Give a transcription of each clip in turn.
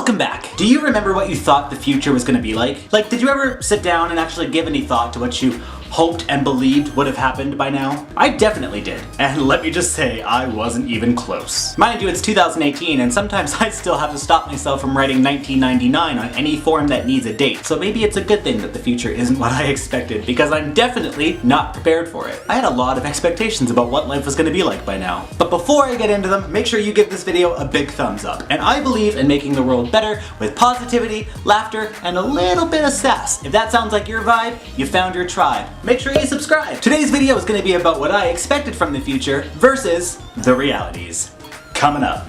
Welcome back. Do you remember what you thought the future was going to be like? Like, did you ever sit down and actually give any thought to what you hoped and believed would have happened by now? I definitely did. And let me just say, I wasn't even close. Mind you, it's 2018 and sometimes I still have to stop myself from writing 1999 on any form that needs a date. So maybe it's a good thing that the future isn't what I expected, because I'm definitely not prepared for it. I had a lot of expectations about what life was going to be like by now. But before I get into them, make sure you give this video a big thumbs up. And I believe in making the world better with positivity, laughter, and a little bit of sass. If that sounds like your vibe, you found your tribe. Make sure you subscribe. Today's video is going to be about what I expected from the future versus the realities. Coming up.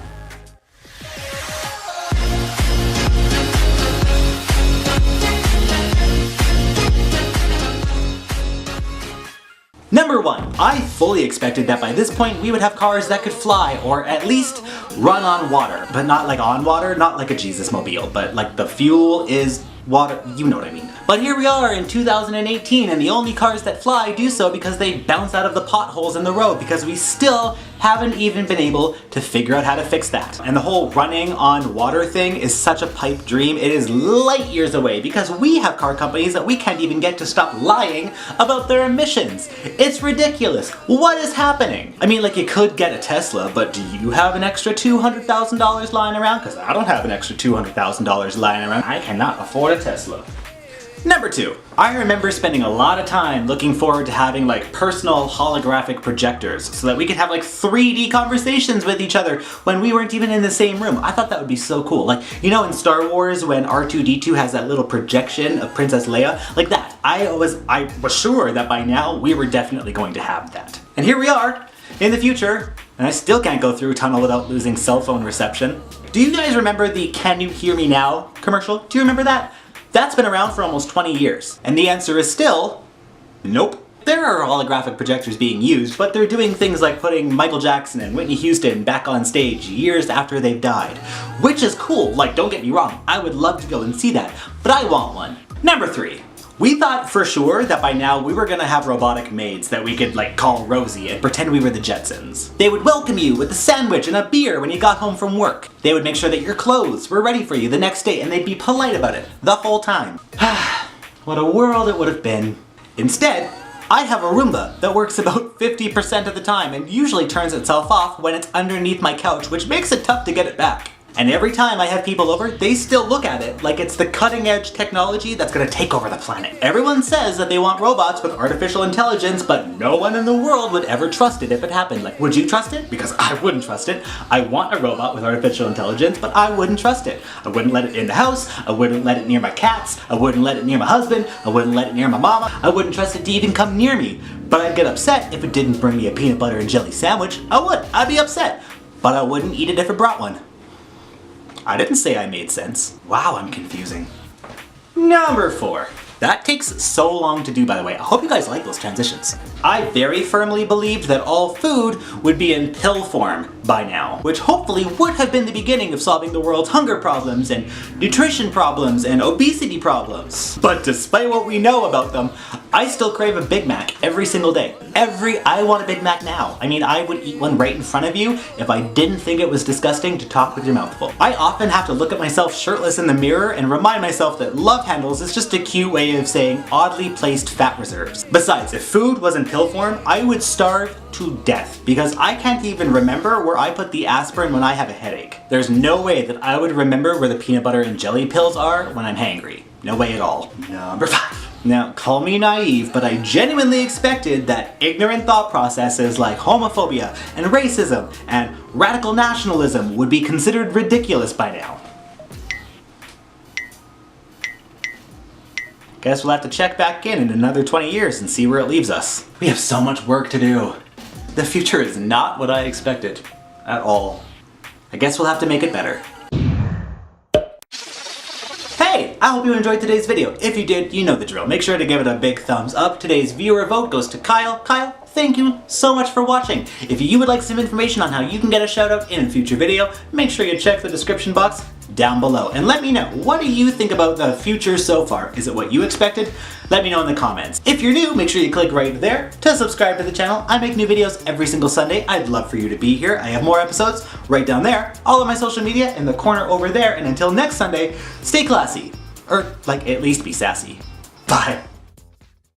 Number 1, I fully expected that by this point we would have cars that could fly, or at least run on water. But not like on water, not like a Jesus mobile, but like the fuel is water, you know what I mean. But here we are in 2018 and the only cars that fly do so because they bounce out of the potholes in the road, because we still haven't even been able to figure out how to fix that. And the whole running on water thing is such a pipe dream. It is light years away because we have car companies that we can't even get to stop lying about their emissions. It's ridiculous. What is happening? I mean, like, you could get a Tesla, but do you have an extra $200,000 lying around? Because I don't have an extra $200,000 lying around. I cannot afford a Tesla. Number 2, I remember spending a lot of time looking forward to having like personal holographic projectors so that we could have like 3D conversations with each other when we weren't even in the same room. I thought that would be so cool. Like, you know in Star Wars when R2-D2 has that little projection of Princess Leia? Like that. I was sure that by now we were definitely going to have that. And here we are in the future, and I still can't go through a tunnel without losing cell phone reception. Do you guys remember the "Can you hear me now" commercial? Do you remember that? That's been around for almost 20 years. And the answer is still, nope. There are holographic projectors being used, but they're doing things like putting Michael Jackson and Whitney Houston back on stage years after they've died. Which is cool, like, don't get me wrong, I would love to go and see that, but I want one. Number 3. We thought for sure that by now we were gonna have robotic maids that we could like call Rosie and pretend we were the Jetsons. They would welcome you with a sandwich and a beer when you got home from work. They would make sure that your clothes were ready for you the next day, and they'd be polite about it the whole time. What a world it would have been. Instead, I have a Roomba that works about 50% of the time and usually turns itself off when it's underneath my couch, which makes it tough to get it back. And every time I have people over, they still look at it like it's the cutting edge technology that's gonna take over the planet. Everyone says that they want robots with artificial intelligence, but no one in the world would ever trust it if it happened. Like, would you trust it? Because I wouldn't trust it. I want a robot with artificial intelligence, but I wouldn't trust it. I wouldn't let it in the house. I wouldn't let it near my cats. I wouldn't let it near my husband. I wouldn't let it near my mama. I wouldn't trust it to even come near me. But I'd get upset if it didn't bring me a peanut butter and jelly sandwich. I would. I'd be upset. But I wouldn't eat it if it brought one. I didn't say I made sense. Wow, I'm confusing. Number 4. That takes so long to do, by the way. I hope you guys like those transitions. I very firmly believed that all food would be in pill form by now, which hopefully would have been the beginning of solving the world's hunger problems and nutrition problems and obesity problems. But despite what we know about them, I still crave a Big Mac every single day. I want a Big Mac now. I mean, I would eat one right in front of you if I didn't think it was disgusting to talk with your mouth full. I often have to look at myself shirtless in the mirror and remind myself that love handles is just a cute way of saying oddly placed fat reserves. Besides, if food was in pill form, I would starve to death because I can't even remember where I put the aspirin when I have a headache. There's no way that I would remember where the peanut butter and jelly pills are when I'm hangry. No way at all. Number 5. Now, call me naive, but I genuinely expected that ignorant thought processes like homophobia and racism and radical nationalism would be considered ridiculous by now. Guess we'll have to check back in another 20 years and see where it leaves us. We have so much work to do. The future is not what I expected. At all. I guess we'll have to make it better. Hey! I hope you enjoyed today's video. If you did, you know the drill. Make sure to give it a big thumbs up. Today's viewer vote goes to Kyle. Kyle, thank you so much for watching. If you would like some information on how you can get a shout out in a future video, make sure you check the description box down below and let me know, what do you think about the future so far? Is it what you expected? Let me know in the comments. If you're new, make sure you click right there to subscribe to the channel. I make new videos every single Sunday. I'd love for you to be here. I have more episodes right down there, all of my social media in the corner over there, and until next Sunday, stay classy. Or, like, at least be sassy. Bye.